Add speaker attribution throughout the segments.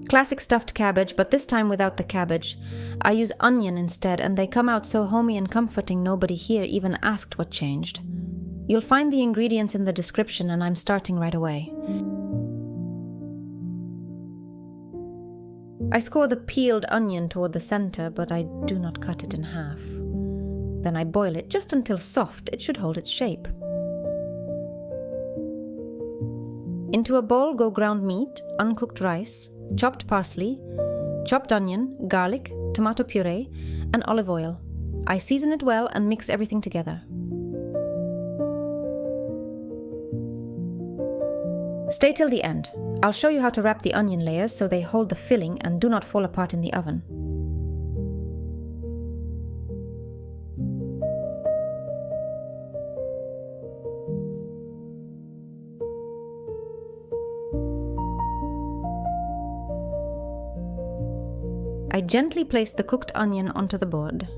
Speaker 1: Classic stuffed cabbage, but this time without the cabbage. I use onion instead, and they come out so homey and comforting nobody here even asked what changed. You'll find the ingredients in the description, and I'm starting right away. I score the peeled onion toward the center, but I do not cut it in half. Then I boil it just until soft. It should hold its shape. Into a bowl go ground meat, uncooked rice, chopped parsley, chopped onion, garlic, tomato puree, and olive oil. I season it well and mix everything together. Stay till the end. I'll show you how to wrap the onion layers so they hold the filling and do not fall apart in the oven. I gently place the cooked onion onto the board.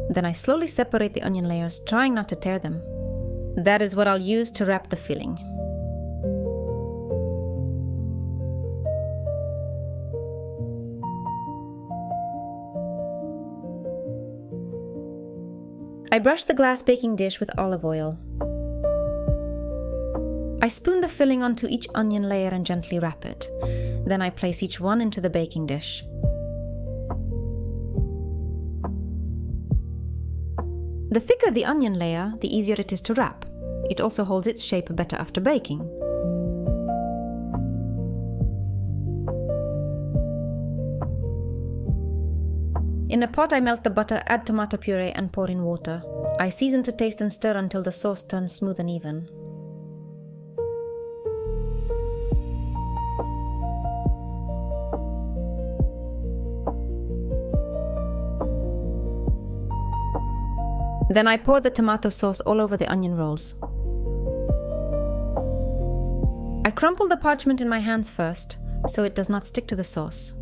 Speaker 1: Then I slowly separate the onion layers, trying not to tear them. That is what I'll use to wrap the filling. I brush the glass baking dish with olive oil. I spoon the filling onto each onion layer and gently wrap it. Then I place each one into the baking dish. The thicker the onion layer, the easier it is to wrap. It also holds its shape better after baking. In a pot I melt the butter, add tomato puree and pour in water. I season to taste and stir until the sauce turns smooth and even. Then I pour the tomato sauce all over the onion rolls. I crumple the parchment in my hands first, so it does not stick to the sauce.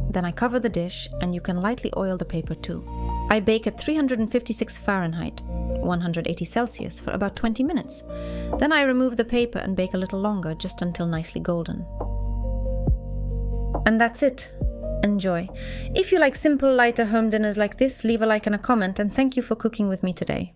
Speaker 1: Then I cover the dish, and you can lightly oil the paper too. I bake at 356 Fahrenheit, 180 Celsius, for about 20 minutes. Then I remove the paper and bake a little longer, just until nicely golden. And that's it. Enjoy. If you like simple, lighter home dinners like this, leave a like and a comment, and thank you for cooking with me today.